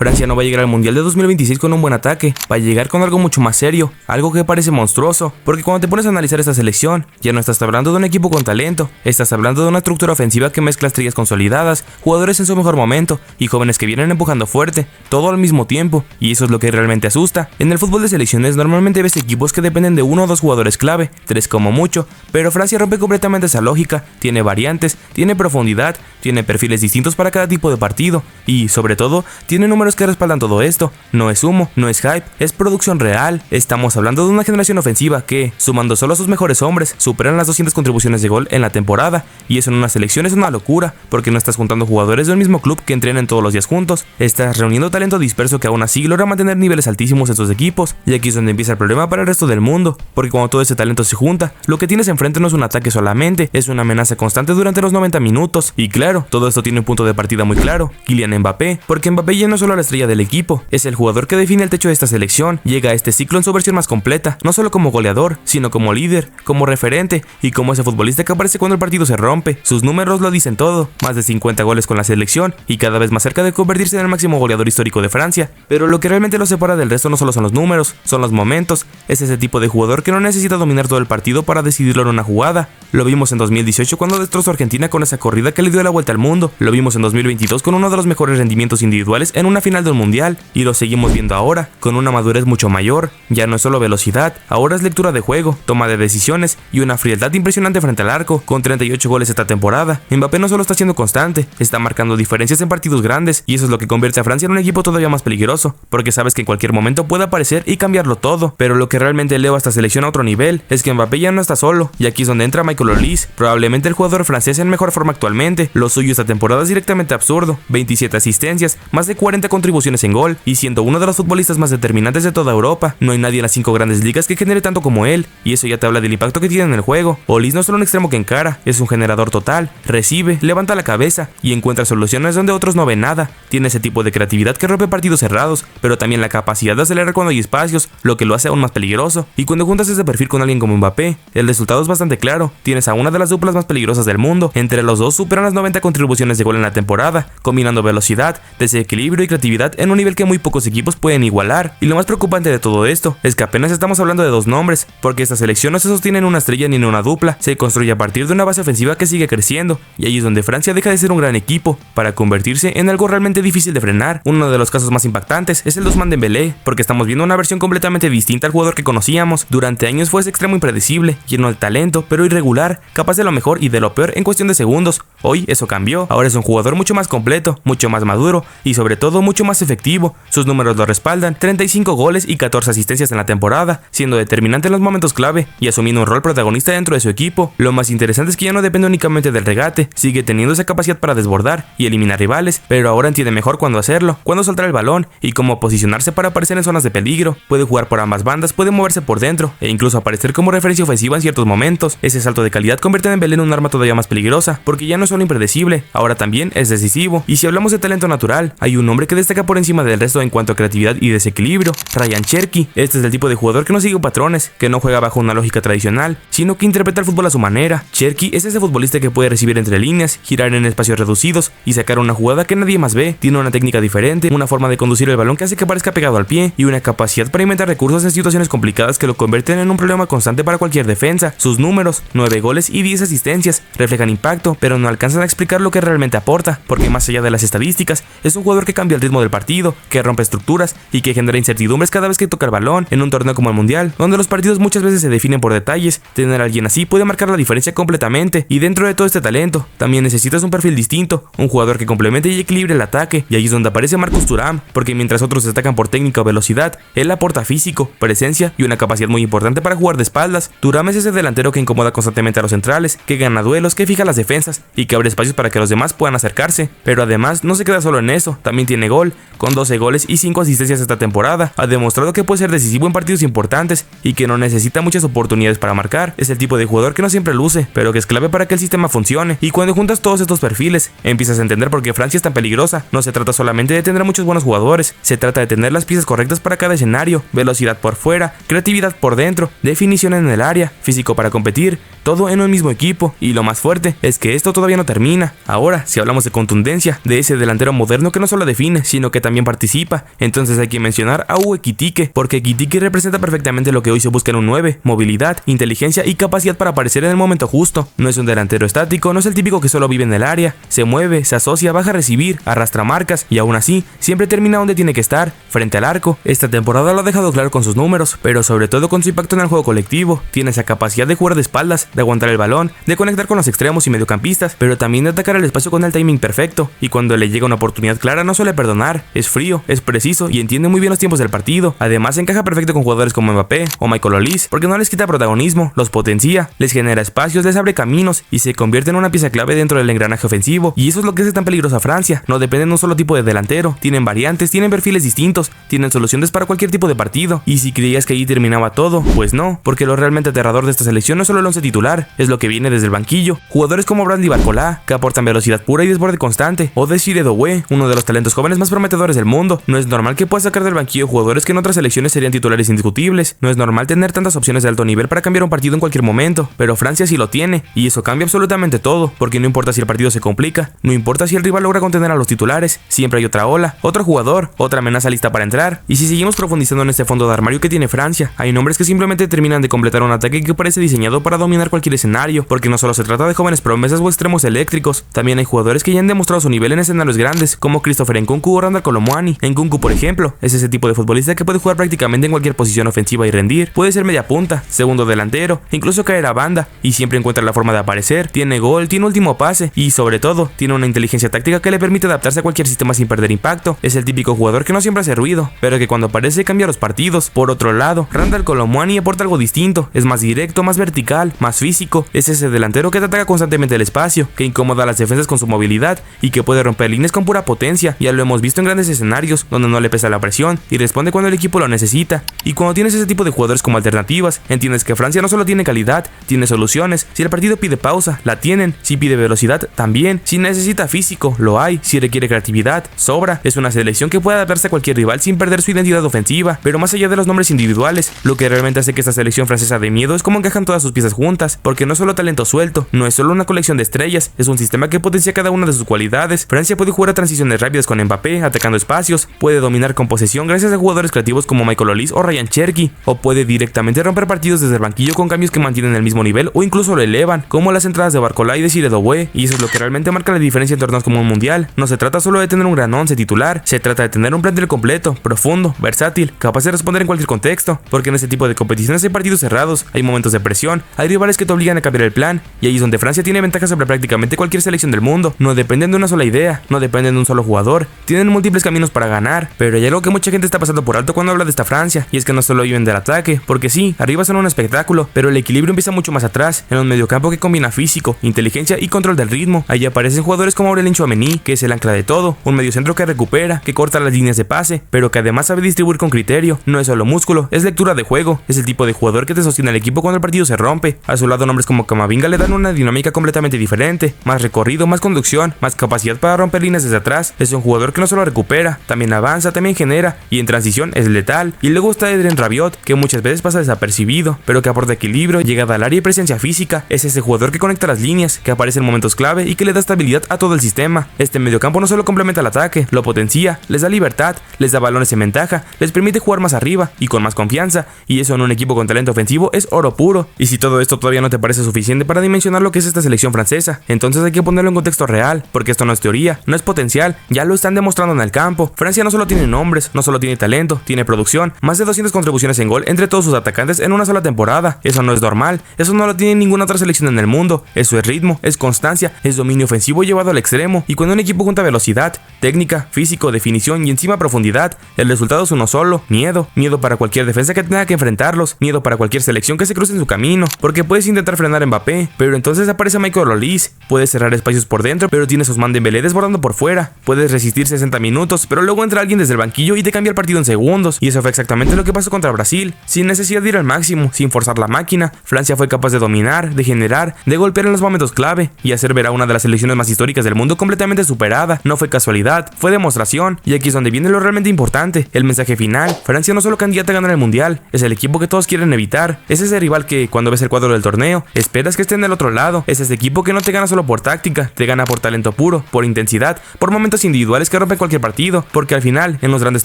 Francia no va a llegar al Mundial de 2026 con un buen ataque, va a llegar con algo mucho más serio, algo que parece monstruoso, porque cuando te pones a analizar esta selección, ya no estás hablando de un equipo con talento, estás hablando de una estructura ofensiva que mezcla estrellas consolidadas, jugadores en su mejor momento y jóvenes que vienen empujando fuerte, todo al mismo tiempo, y eso es lo que realmente asusta. En el fútbol de selecciones normalmente ves equipos que dependen de uno o dos jugadores clave, tres como mucho, pero Francia rompe completamente esa lógica, tiene variantes, tiene profundidad, tiene perfiles distintos para cada tipo de partido, y sobre todo, tiene números que respaldan todo esto. No es humo, no es hype, es producción real. Estamos hablando de una generación ofensiva que, sumando solo a sus mejores hombres, superan las 200 contribuciones de gol en la temporada, y eso en una selección es una locura, porque no estás juntando jugadores del mismo club que entrenan todos los días juntos, estás reuniendo talento disperso que aún así logra mantener niveles altísimos en sus equipos, y aquí es donde empieza el problema para el resto del mundo, porque cuando todo ese talento se junta, lo que tienes enfrente no es un ataque solamente, es una amenaza constante durante los 90 minutos, y claro, todo esto tiene un punto de partida muy claro, Kylian Mbappé, porque Mbappé ya no es solo la estrella del equipo, es el jugador que define el techo de esta selección, llega a este ciclo en su versión más completa, no solo como goleador, sino como líder, como referente y como ese futbolista que aparece cuando el partido se rompe. Sus números lo dicen todo, más de 50 goles con la selección y cada vez más cerca de convertirse en el máximo goleador histórico de Francia, pero lo que realmente lo separa del resto no solo son los números, son los momentos, es ese tipo de jugador que no necesita dominar todo el partido para decidirlo en una jugada. Lo vimos en 2018 cuando destrozó a Argentina con esa corrida que le dio la vuelta al mundo, lo vimos en 2022 con uno de los mejores rendimientos individuales en una final del mundial, y lo seguimos viendo ahora, con una madurez mucho mayor. Ya no es solo velocidad, ahora es lectura de juego, toma de decisiones y una frialdad impresionante frente al arco. Con 38 goles esta temporada, Mbappé no solo está siendo constante, está marcando diferencias en partidos grandes, y eso es lo que convierte a Francia en un equipo todavía más peligroso, porque sabes que en cualquier momento puede aparecer y cambiarlo todo. Pero lo que realmente eleva a esta selección a otro nivel es que Mbappé ya no está solo, y aquí es donde entra Michael Olise, probablemente el jugador francés en mejor forma actualmente. Lo suyo esta temporada es directamente absurdo, 27 asistencias, más de 40 contribuciones en gol, y siendo uno de los futbolistas más determinantes de toda Europa. No hay nadie en las 5 grandes ligas que genere tanto como él, y eso ya te habla del impacto que tiene en el juego. Olise no es solo un extremo que encara, es un generador total, recibe, levanta la cabeza y encuentra soluciones donde otros no ven nada. Tiene ese tipo de creatividad que rompe partidos cerrados, pero también la capacidad de acelerar cuando hay espacios, lo que lo hace aún más peligroso. Y cuando juntas ese perfil con alguien como Mbappé, el resultado es bastante claro. Tienes a una de las duplas más peligrosas del mundo. Entre los dos superan las 90 contribuciones de gol en la temporada, combinando velocidad, desequilibrio y creatividad en un nivel que muy pocos equipos pueden igualar. Y lo más preocupante de todo esto es que apenas estamos hablando de dos nombres, porque esta selección no se sostiene en una estrella ni en una dupla, se construye a partir de una base ofensiva que sigue creciendo, y ahí es donde Francia deja de ser un gran equipo para convertirse en algo realmente difícil de frenar. Uno de los casos más impactantes es el de Ousmane Dembélé, porque estamos viendo una versión completamente distinta al jugador que conocíamos. Durante años fue ese extremo impredecible, lleno de talento, pero irregular, capaz de lo mejor y de lo peor en cuestión de segundos. Hoy eso cambió, ahora es un jugador mucho más completo, mucho más maduro y sobre todo mucho más efectivo. Sus números lo respaldan, 35 goles y 14 asistencias en la temporada, siendo determinante en los momentos clave y asumiendo un rol protagonista dentro de su equipo. Lo más interesante es que ya no depende únicamente del regate, sigue teniendo esa capacidad para desbordar y eliminar rivales, pero ahora entiende mejor cuándo hacerlo, cuándo soltar el balón y cómo posicionarse para aparecer en zonas de peligro. Puede jugar por ambas bandas, puede moverse por dentro e incluso aparecer como referencia ofensiva en ciertos momentos. Ese salto de calidad convierte a Dembélé en un arma todavía más peligrosa, porque ya no es solo impredecible, ahora también es decisivo. Y si hablamos de talento natural, hay un hombre que destaca por encima del resto en cuanto a creatividad y desequilibrio, Ryan Cherki. Este es el tipo de jugador que no sigue patrones, que no juega bajo una lógica tradicional, sino que interpreta el fútbol a su manera. Cherki es ese futbolista que puede recibir entre líneas, girar en espacios reducidos y sacar una jugada que nadie más ve. Tiene una técnica diferente, una forma de conducir el balón que hace que parezca pegado al pie y una capacidad para inventar recursos en situaciones complicadas que lo convierten en un problema constante para cualquier defensa. Sus números, 9 goles y 10 asistencias, reflejan impacto, pero no alcanzan a explicar lo que realmente aporta, porque más allá de las estadísticas, es un jugador que cambia el ritmo del partido, que rompe estructuras y que genera incertidumbres cada vez que toca el balón. En un torneo como el Mundial, donde los partidos muchas veces se definen por detalles, tener a alguien así puede marcar la diferencia completamente. Y dentro de todo este talento, también necesitas un perfil distinto, un jugador que complemente y equilibre el ataque, y ahí es donde aparece Marcus Thuram, porque mientras otros destacan por técnica o velocidad, él aporta físico, presencia y una capacidad muy importante para jugar de espaldas. Thuram es ese delantero que incomoda constantemente a los centrales, que gana duelos, que fija las defensas y que abre espacios para que los demás puedan acercarse. Pero además no se queda solo en eso, también tiene gol, con 12 goles y 5 asistencias esta temporada. Ha demostrado que puede ser decisivo en partidos importantes y que no necesita muchas oportunidades para marcar. Es el tipo de jugador que no siempre luce, pero que es clave para que el sistema funcione. Y cuando juntas todos estos perfiles, empiezas a entender por qué Francia es tan peligrosa. No se trata solamente de tener muchos buenos jugadores, se trata de tener las piezas correctas para cada escenario, velocidad por fuera, creatividad por dentro, definición en el área, físico para competir, todo en un mismo equipo. Y lo más fuerte es que esto todavía no termina. Ahora, si hablamos de contundencia, de ese delantero moderno que no solo define, sino que también participa. Entonces hay que mencionar a Hugo Ekitike, porque Ekitike representa perfectamente lo que hoy se busca en un 9, movilidad, inteligencia y capacidad para aparecer en el momento justo. No es un delantero estático, no es el típico que solo vive en el área, se mueve, se asocia, baja a recibir, arrastra marcas y aún así siempre termina donde tiene que estar, frente al arco. Esta temporada lo ha dejado claro con sus números, pero sobre todo con su impacto en el juego colectivo. Tiene esa capacidad de jugar de espaldas, de aguantar el balón, de conectar con los extremos y mediocampistas, pero también de atacar el espacio con el timing perfecto, y cuando le llega una oportunidad clara no suele perdonar, es frío, es preciso y entiende muy bien los tiempos del partido. Además encaja perfecto con jugadores como Mbappé o Michael Olise, porque no les quita protagonismo, los potencia, les genera espacios, les abre caminos y se convierte en una pieza clave dentro del engranaje ofensivo, y eso es lo que hace tan peligroso a Francia. No dependen de un solo tipo de delantero, tienen variantes, tienen perfiles distintos, tienen soluciones para cualquier tipo de partido, y si creías que ahí terminaba todo, pues no, porque lo realmente aterrador de esta selección no es solo el 11 titular, es lo que viene desde el banquillo. Jugadores como Brandy Barcola, que aportan velocidad pura y desborde constante, o Desiré Doué, uno de los talentos jóvenes más prometedores del mundo. No es normal que puedas sacar del banquillo jugadores que en otras selecciones serían titulares indiscutibles, no es normal tener tantas opciones de alto nivel para cambiar un partido en cualquier momento, pero Francia sí lo tiene, y eso cambia absolutamente todo, porque no importa si el partido se complica, no importa si el rival logra contener a los titulares, siempre hay otra ola, otro jugador, otra amenaza lista para entrar. Y si seguimos profundizando en este fondo de armario que tiene Francia, hay nombres que simplemente terminan de completar un ataque que parece diseñado para dominar cualquier escenario, porque no solo se trata de jóvenes promesas o extremos eléctricos, también hay jugadores que ya han demostrado su nivel en escenarios grandes, como Christopher Nkunku o Randal Kolo Muani. Nkunku, por ejemplo, es ese tipo de futbolista que puede jugar prácticamente en cualquier posición ofensiva y rendir, puede ser media punta, segundo delantero, incluso caer a banda, y siempre encuentra la forma de aparecer, tiene gol, tiene último pase, y sobre todo, tiene una inteligencia táctica que le permite adaptarse a cualquier sistema sin perder impacto. Es el típico jugador que no siempre hace ruido, pero que cuando aparece cambia los partidos. Por otro lado, Randal Kolo Muani aporta algo distinto, es más directo, más vertical, más físico, es ese delantero que te ataca constantemente el espacio, que incomoda a las defensas con su movilidad y que puede romper líneas con pura potencia. Ya lo hemos visto en grandes escenarios donde no le pesa la presión y responde cuando el equipo lo necesita. Y cuando tienes ese tipo de jugadores como alternativas, entiendes que Francia no solo tiene calidad, tiene soluciones. Si el partido pide pausa, la tienen. Si pide velocidad, también. Si necesita físico, lo hay. Si requiere creatividad, sobra. Es una selección que puede adaptarse a cualquier rival sin perder su identidad ofensiva. Pero más allá de los nombres individuales, lo que realmente hace que esta selección francesa de miedo es cómo encajan todas sus piezas juntas, porque no es solo talento suelto, no es solo una colección de estrellas, es un sistema que potencia cada una de sus cualidades. Francia puede jugar a transiciones rápidas con Mbappé, atacando espacios, puede dominar con posesión gracias a jugadores creativos como Michael Olise o Ryan Cherki, o puede directamente romper partidos desde el banquillo con cambios que mantienen el mismo nivel o incluso lo elevan, como las entradas de Barcola y Desiré Doué, y eso es lo que realmente marca la diferencia en torneos como un mundial. No se trata solo de tener un gran once titular, se trata de tener un plantel completo, profundo, versátil, capaz de responder en cualquier contexto, porque en este tipo de competiciones hay partidos cerrados, hay momentos de presión, hay rivales que te obligan a cambiar el plan, y ahí es donde Francia tiene ventaja sobre prácticamente cualquier selección del mundo. No dependen de una sola idea, no dependen de un solo jugador, tienen múltiples caminos para ganar, pero hay algo que mucha gente está pasando por alto cuando habla de esta Francia, y es que no solo viven del ataque, porque sí, arriba son un espectáculo, pero el equilibrio empieza mucho más atrás, en un mediocampo que combina físico, inteligencia y control del ritmo. Ahí aparecen jugadores como Aurélien Tchouaméni, que es el ancla de todo, un mediocentro que recupera, que corta las líneas de pase, pero que además sabe distribuir con criterio. No es solo músculo, es lectura de juego, es el tipo de jugador que te sostiene al equipo cuando el partido se rompe. A su lado nombres como Camavinga le dan una dinámica completamente diferente, más recorrido, más conducción, más capacidad para romper líneas desde atrás. Es un jugador que no solo recupera, también avanza, también genera, y en transición es letal. Y luego está Adrien Rabiot, que muchas veces pasa desapercibido, pero que aporta equilibrio, llegada al área y presencia física. Es ese jugador que conecta las líneas, que aparece en momentos clave y que le da estabilidad a todo el sistema. Este mediocampo no solo complementa el ataque, lo potencia, les da libertad, les da balones en ventaja, les permite jugar más arriba y con más confianza, y eso en un equipo con talento ofensivo es oro puro. Y si todo esto todavía no te parece suficiente para dimensionar lo que es esta selección francesa, entonces hay que ponerlo en contexto real, porque esto no es teoría, no es potencial, ya lo están demostrando en el campo. Francia no solo tiene nombres, no solo tiene talento, tiene producción, más de 200 contribuciones en gol entre todos sus atacantes en una sola temporada. Eso no es normal, eso no lo tiene ninguna otra selección en el mundo. Eso es ritmo, es constancia, es dominio ofensivo llevado al extremo, y cuando un equipo junta velocidad, técnica, físico, definición y encima profundidad, el resultado es uno solo: miedo. Miedo para cualquier defensa que tenga que enfrentarlos, miedo para cualquier selección que se cruce en su camino, porque puedes intentar frenar a Mbappé, pero entonces aparece Michael Olise, puedes cerrar espacios por dentro, pero tienes a Ousmane Dembélé desbordando por fuera, puedes resistir 60 minutos, pero luego entra alguien desde el banquillo y te cambia el partido en segundos, y eso fue exactamente lo que pasó contra Brasil. Sin necesidad de ir al máximo, sin forzar la máquina, Francia fue capaz de dominar, de generar, de golpear en los momentos clave, y hacer ver a una de las selecciones más históricas del mundo completamente superada. No fue casualidad, fue demostración, y aquí es donde viene lo realmente importante, el mensaje final. Francia no solo candidata a ganar el mundial, es el equipo que todos quieren evitar, es ese rival que, cuando ves el cuadro del torneo, esperas que esté en el otro lado, es ese equipo que no te gana solo por táctica, te gana por talento puro, por intensidad, por momentos individuales que rompen cualquier partido, porque al final, en los grandes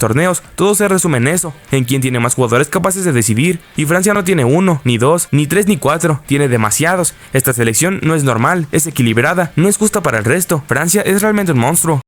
torneos, todo se resume en eso, en quién tiene más jugadores capaces de decidir, y Francia no tiene uno, ni dos, ni tres, ni cuatro, tiene demasiados. Esta selección no es normal, es equilibrada, no es justa para el resto. Francia es realmente un monstruo.